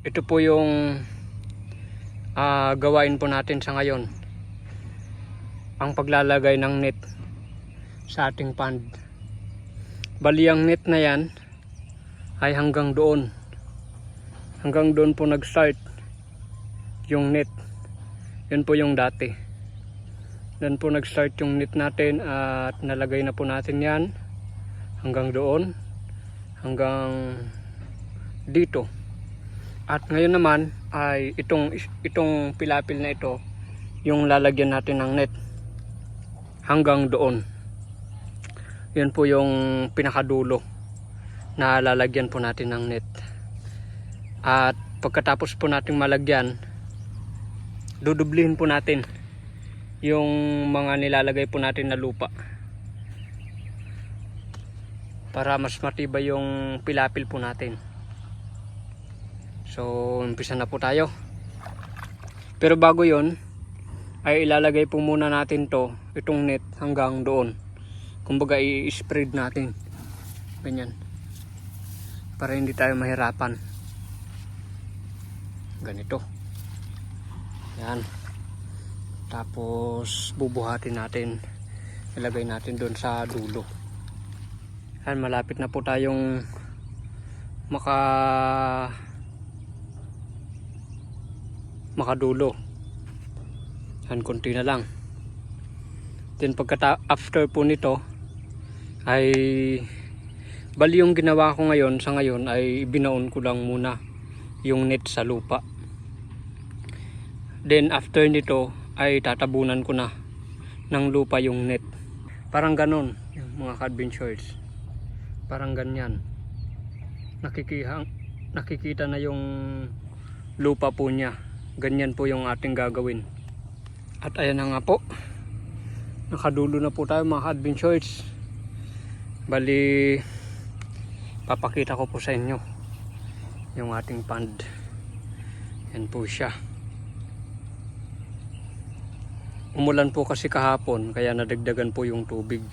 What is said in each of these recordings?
ito po yung gawain po natin sa ngayon, ang paglalagay ng net sa ating pond. Bali ang net na yan ay hanggang doon po nag-start yung net. Yun po yung dati, doon po nag-start yung net natin at nalagay na po natin yan hanggang doon, hanggang dito. At ngayon naman ay itong pilapil na ito yung lalagyan natin ng net hanggang doon. Yun po yung pinakadulo na lalagyan po natin ng net. At pagkatapos po natin malagyan, dudublihin po natin yung mga nilalagay po natin na lupa para mas matibay yung pilapil po natin. So umpisa na po tayo. Pero bago yon ay ilalagay po muna natin itong net hanggang doon. Kumbaga i-spread natin ganyan para hindi tayo mahirapan. Ganito yan. Tapos bubuhatin natin, ilagay natin doon sa dulo. Yan, malapit na po tayong makadulo. Yan, konti na lang. Then after po nito ay bali yung ginawa ko ngayon sa ngayon ay binaon ko lang muna yung net sa lupa. Then after nito ay tatabunan ko na ng lupa yung net. Parang ganon yung mga ka-adventures. Parang ganyan. Nakikita na yung lupa po niya. Ganyan po yung ating gagawin. At ayan na nga po, nakadulo na po tayo mga adventures. Bali papakita ko po sa inyo yung ating pond. Yan po siya. Umulan po kasi kahapon kaya nadagdagan po yung tubig,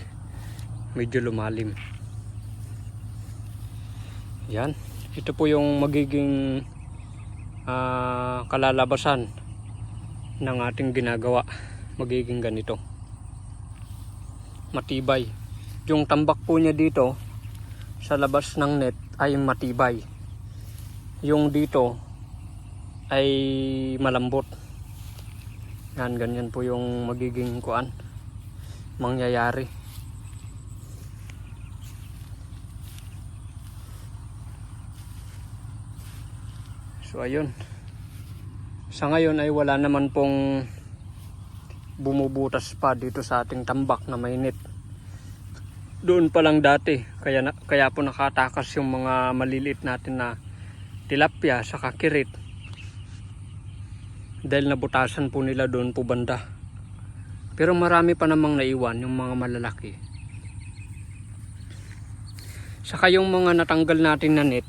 medyo lumalim. Yan, ito po yung magiging kalalabasan ng ating ginagawa. Magiging ganito, matibay yung tambak po niya dito sa labas ng net ay matibay, yung dito ay malambot. Yan, ganyan po yung magiging mangyayari. So ayun, sa ngayon ay wala naman pong bumubutas pa dito sa ating tambak na may net. Doon pa lang dati, kaya po nakatakas yung mga maliliit natin na tilapia sa kakirit, dahil nabutasan po nila doon po banda. Pero marami pa namang naiwan yung mga malalaki. Saka yung mga natanggal natin na net,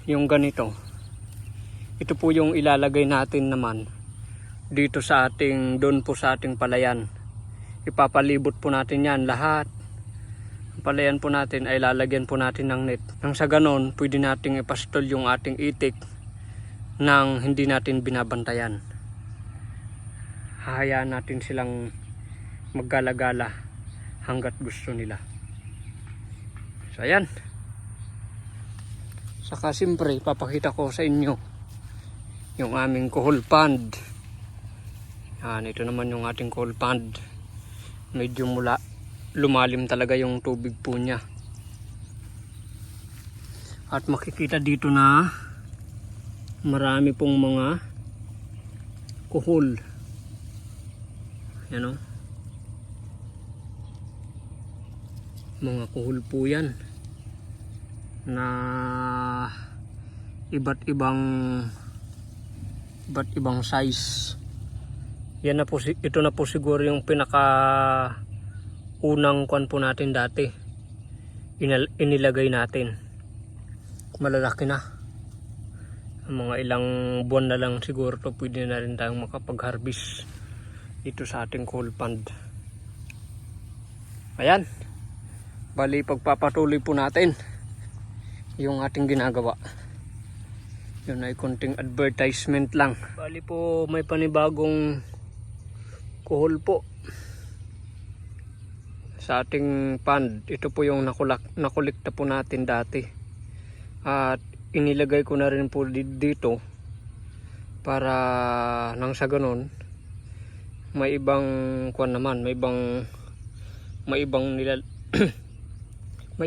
yung ganito, ito po yung ilalagay natin naman dito sa doon po sa ating palayan. Ipapalibot po natin yan lahat. Ang palayan po natin ay lalagyan po natin ng net. Nang sa ganon, pwede nating ipastol yung ating itik nang hindi natin binabantayan. Hahayaan natin silang maggala-gala hanggat gusto nila. So ayan. Saka siyempre papakita ko sa inyo yung aming kuhol pond. Yan, ito naman yung ating kuhol pond. Medyo lumalim talaga yung tubig po niya. At makikita dito na marami pong mga kuhol. Yan o. Mga kuhol po yan na iba't ibang size. Yan na po, ito na po siguro yung pinaka unang kuwan po natin dati inilagay natin. Malalaki na, mga ilang buwan na lang siguro to pwede na rin tayong makapag-harvest dito sa ating coal pond. Ayan, bali pagpapatuloy po natin yung ating ginagawa. Yun ay konting advertisement lang. Bali po may panibagong kuhol po sa ating pond. Ito po yung nakolekta po natin dati. At inilagay ko na rin po dito para nang sa ganun may ibang kuwan naman, may ibang may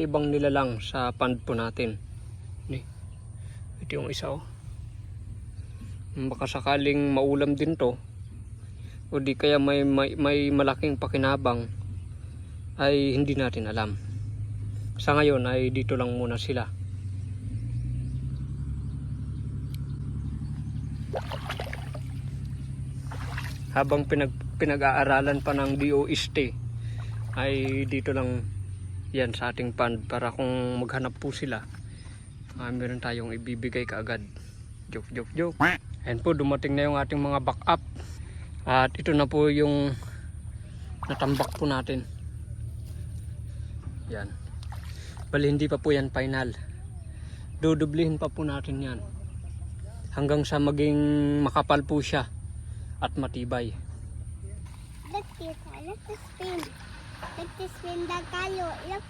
ibang nilalang sa pond po natin. Ito yung isa oh. Baka sakaling maulam din to o di kaya may malaking pakinabang ay hindi natin alam. Sa ngayon ay dito lang muna sila. Habang pinag-aaralan pa ng DOST ay dito lang yan sa ating pond para kung maghanap po sila meron tayong ibibigay kaagad. Joke. Ayan po, dumating na yung ating mga backup. At ito na po yung natambak po natin. Yan. Bali hindi pa po yan final. Dudublihin pa po natin yan. Hanggang sa maging makapal po siya. At matibay. Let's spin. Let's spin the color. Look.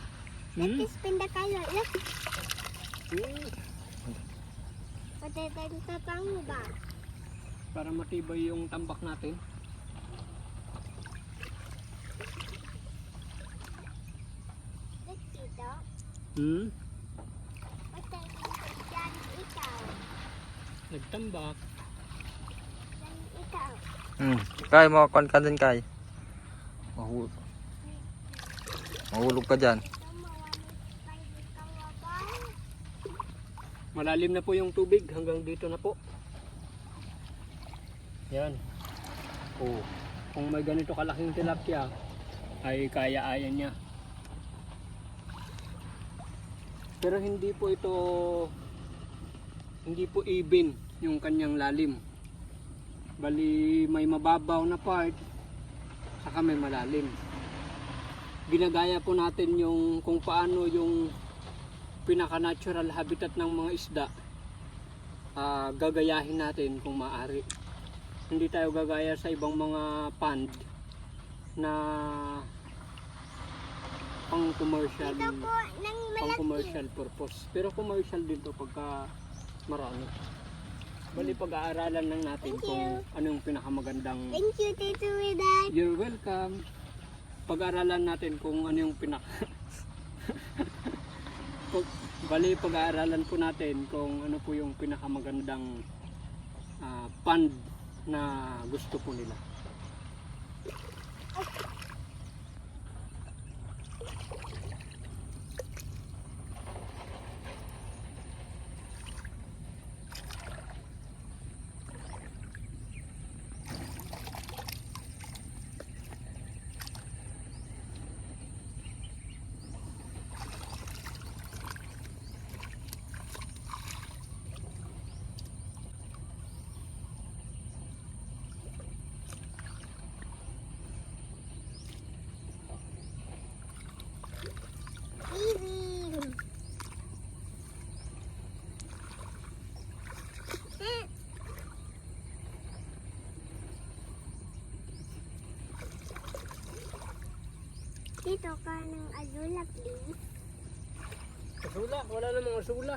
Let's spin the color. Look. Patatang ba? Para matibay yung tambak natin. Let's dito. Yan ikaw. Nagtambak. Yan ikaw. Kay, makakuan ka din, Kay. Mahulog ka dyan. Malalim na po yung tubig, hanggang dito na po. Yan. Oh, kung may ganito kalaking tilapia ay kaya-ayan niya. Pero hindi po even yung kanyang lalim. Bali may mababaw na part saka may malalim. Ginagaya po natin yung kung paano yung pinaka-natural habitat ng mga isda. Gagayahin natin kung maaari. Hindi tayo gagaya sa ibang mga pond na pang commercial, Ito po ng pang malaki. commercial purpose. Pero commercial din to pagka marami. Bali pag-aaralan lang natin Thank kung you. ano yung pinakamagandang. Thank you, Tito Widan. You're welcome. Pag-aaralan natin kung ano yung Bali pag-aaralan po natin kung ano po yung pinakamagandang pond na gusto po nila. Easy. Dito ka ng azula, please. Asula? Wala namang asula.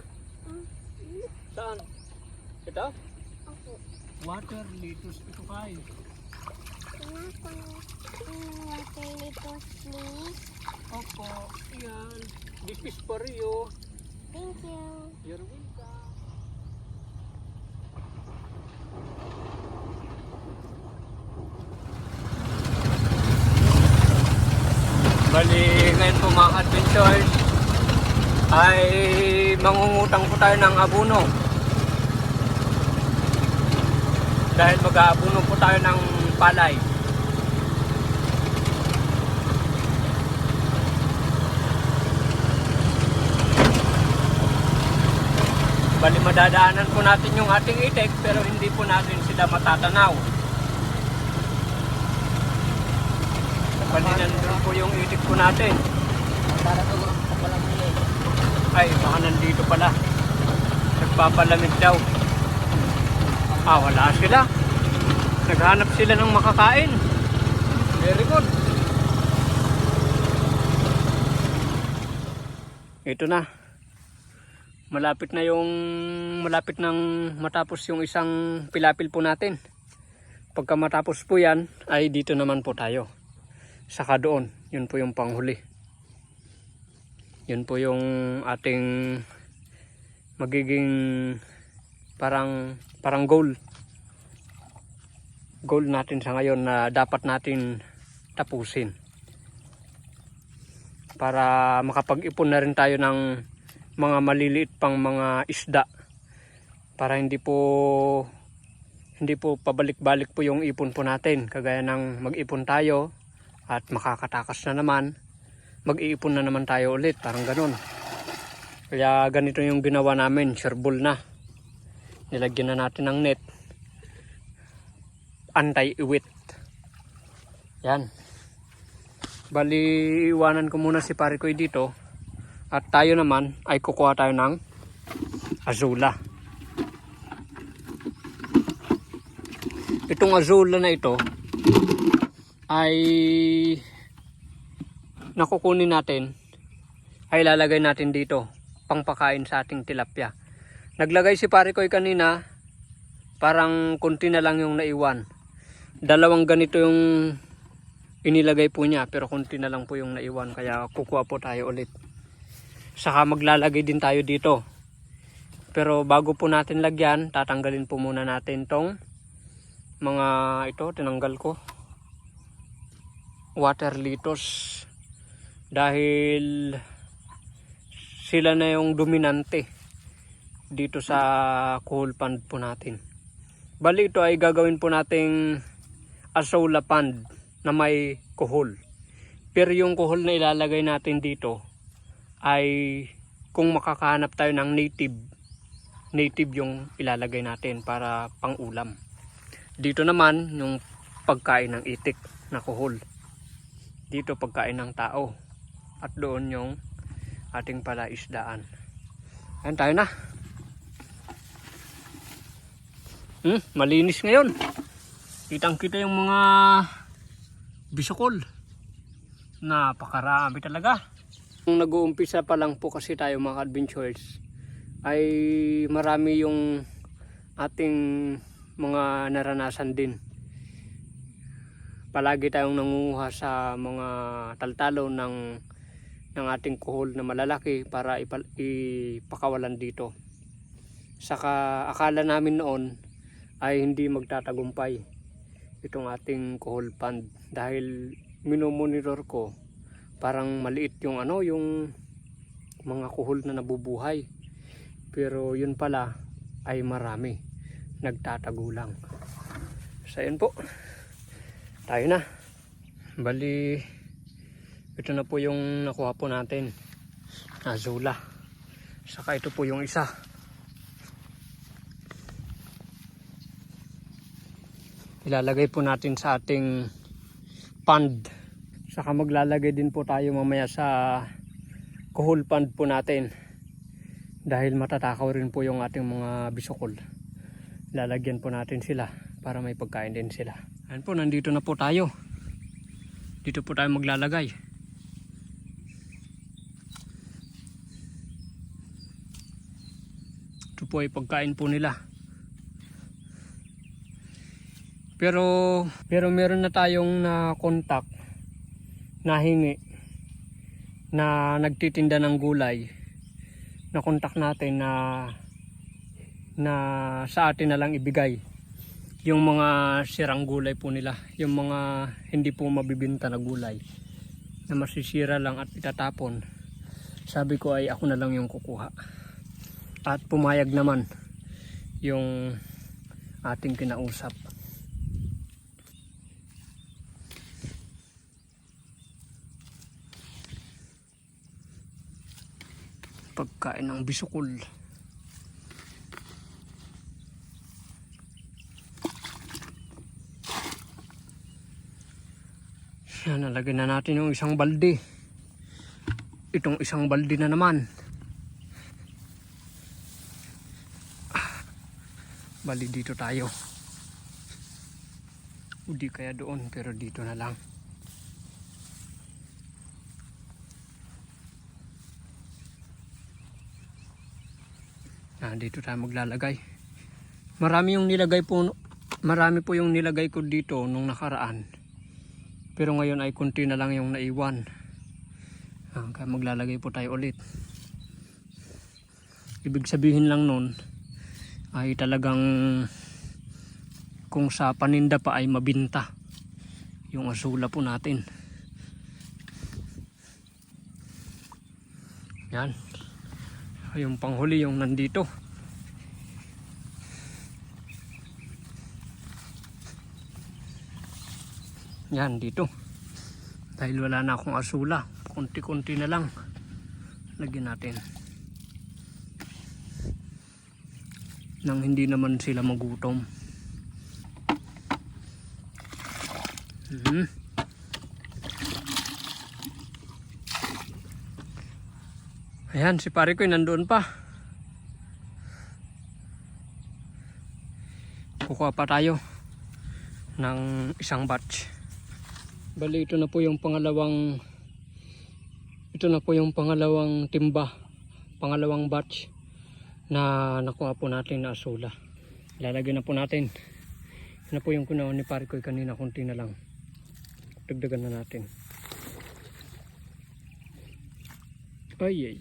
Saan? Ito? Opo. Water lettuce ito kay. Tingnan ko ng water lettuce, please. Opo, yan. This is for you. Thank you. You're welcome. Bali, ngayon po mga adventures ay mangungutang po tayo ng abono. Dahil mag-aabono po tayo ng palay. Bali madadaanan po natin yung ating itik pero hindi po natin sila matatanaw. Bali nandun po yung itik po natin. Ay baka nandito pala. Nagpapalamig daw. Wala sila. Naghanap sila ng makakain. Very good. Ito na. Malapit nang matapos yung isang pilapil po natin. Pagka matapos po yan, ay dito naman po tayo. Saka doon, yun po yung panghuli. Yun po yung ating magiging parang goal. Goal natin sa ngayon na dapat natin tapusin. Para makapag-ipon na rin tayo ng mga maliliit pang mga isda. Para hindi po pabalik-balik po yung ipon po natin. Kagaya ng mag-ipon tayo at makakatakas na naman, mag-iipon na naman tayo ulit. Parang ganun. Kaya ganito yung ginawa namin. Shareball na. Nilagyan na natin ng net. Anti-iwit. Yan. Bali, iwanan ko muna si pare ko dito. At tayo naman ay kukuha tayo ng azula. Itong azula na ito ay nakukunin natin, ay lalagay natin dito pangpakain sa ating tilapia. Naglagay si pare ko kanina, parang kunti na lang yung naiwan. Dalawang ganito yung inilagay po niya, pero kunti na lang po yung naiwan, kaya kukuha po tayo ulit. Saka maglalagay din tayo dito. Pero bago po natin lagyan, tatanggalin po muna natin tong mga ito, tinanggal ko. Water litos. Dahil sila na yung dominante dito sa kuhol pond po natin. Bali ito ay gagawin po nating azula pond na may kuhol. Pero yung kuhol na ilalagay natin dito ay kung makakahanap tayo ng native yung ilalagay natin para pang ulam. Dito naman yung pagkain ng itik na kuhol. Dito pagkain ng tao. At doon yung ating palaisdaan. Ayan tayo na. Malinis ngayon. Kitang-kita yung mga bisukol. Napakarami talaga. Nung nag-uumpisa pa lang po kasi tayo mga adventurers, ay marami yung ating mga naranasan din. Palagi tayong nangunguha sa mga taltalo ng ating kuhol na malalaki para ipakawalan dito. Saka akala namin noon ay hindi magtatagumpay itong ating kuhol pond dahil minomonitor ko, parang maliit yung yung mga kuhol na nabubuhay. Pero yun pala ay marami, nagtatagulang. So yun po, tayo na. Bali, ito na po yung nakuha po natin, azula. Saka ito po yung isa. Ilalagay po natin sa ating pond. Saka maglalagay din po tayo mamaya sa kuhol pond po natin. Dahil matatakaw rin po yung ating mga bisukol. Lalagyan po natin sila para may pagkain din sila. Ayan po, nandito na po tayo. Dito po tayo maglalagay. Ito po ay pagkain po nila. Pero meron na tayong na-contact, nahingi, na nagtitinda ng gulay. Na-contact natin na sa atin na lang ibigay yung mga sirang gulay po nila, yung mga hindi po mabibinta na gulay na masisira lang at itatapon. Sabi ko ay ako na lang yung kukuha, at pumayag naman yung ating kinausap. Pagkain ng bisukol. Yan, nalagyan na natin yung isang balde. Itong isang balde na naman. Bali dito tayo. O di kaya doon, pero dito na lang. Dito tayo maglalagay. Marami po yung nilagay ko dito nung nakaraan. Pero ngayon ay konti na lang yung naiwan. Kaya maglalagay po tayo ulit. Ibig sabihin lang nun ay talagang kung sa paninda pa ay mabinta yung asula po natin. Yan. Yung panghuli yung nandito. Yan dito. Dahil wala na akong asula, konti-konti na lang lagyan natin. Nang hindi naman sila magutom. Ayan, si pare ko nandoon pa. Kukuha pa tayo ng isang batch. Bali ito na po yung pangalawang timba, pangalawang batch na nakuha po natin na asula. Lalagyan na po natin. Yan na po yung kunaon ni pare ko kanina, konti na lang. Dagdagan na natin. Ay.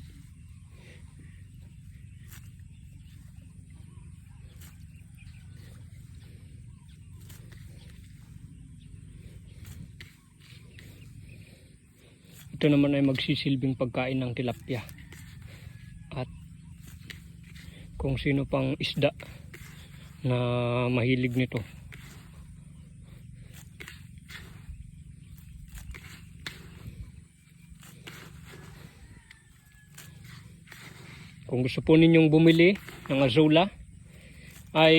Ito naman ay magsisilbing pagkain ng tilapia. At kung sino pang isda na mahilig nito. Kung gusto po ninyong bumili ng azula ay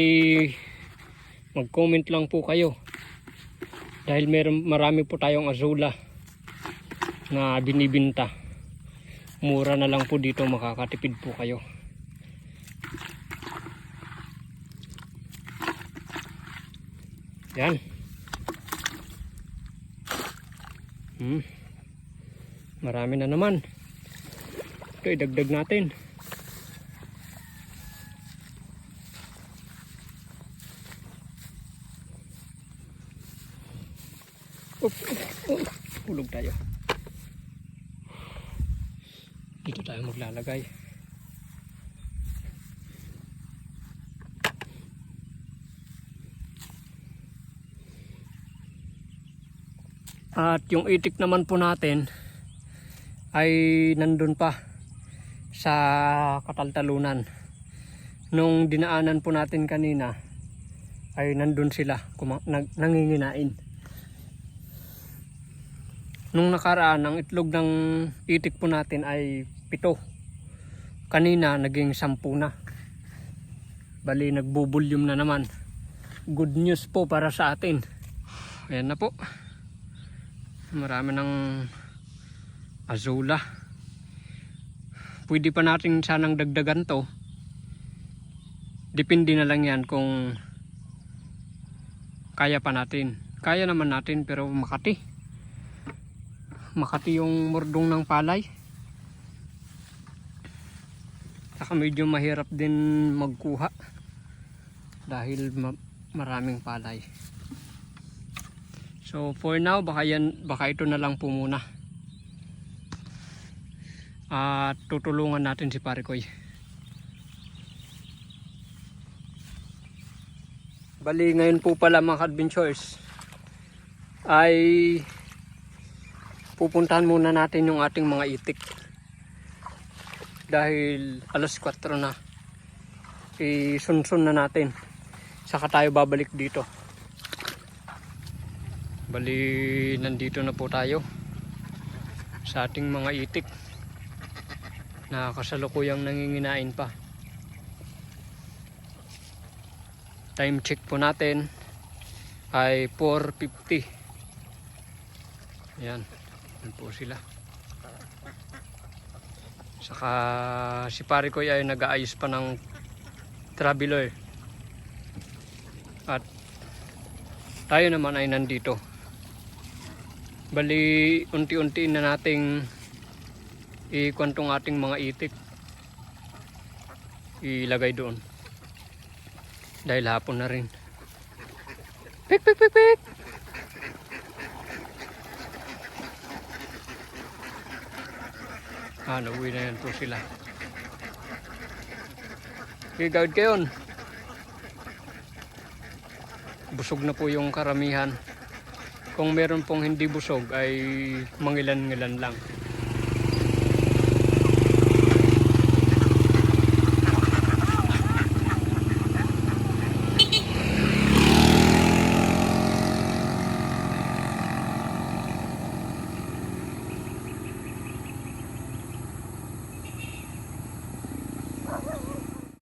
mag-comment lang po kayo. Dahil marami po tayong azula na binibinta. Mura na lang po dito, makakatipid po kayo. Yan. Marami na naman. Ito idagdag natin. Hulog tayo. Dito tayo maglalagay. At yung itik naman po natin ay nandun pa sa kataltalunan. Nung dinaanan po natin kanina ay nandun sila nanginginain. Nung nakaraan, ang itlog ng itik po natin ay 7. Kanina, naging 10 na. Bali, nagbubulyum na naman. Good news po para sa atin. Ayan na po. Marami ng azula. Pwede pa natin sanang dagdagan to. Depende na lang yan kung kaya pa natin. Kaya naman natin pero Makati yung murdong ng palay. Saka medyo mahirap din magkuha dahil maraming palay. So for now baka ito na lang po muna. At tutulungan natin si pare Koy. Bali ngayon po pala mga adventures ay pupuntahan muna natin yung ating mga itik dahil alas 4 na. Isunsun na natin, saka tayo babalik dito. Bali nandito na po tayo sa ating mga itik na kasalukuyang nanginginain pa. Time check po natin ay 4:50. Ayan. Yan po sila. Saka si pare ko ay nag-aayos pa ng traveler. At tayo naman ay nandito. Bali, unti-unti na nating ikwantong ating mga itik. Ilagay doon. Dahil hapon na rin. Pik, pik, pik, pik! Nauwi na yan po sila. Okay, gawid kayo. Busog na po yung karamihan. Kung meron pong hindi busog ay mangilan-ngilan lang.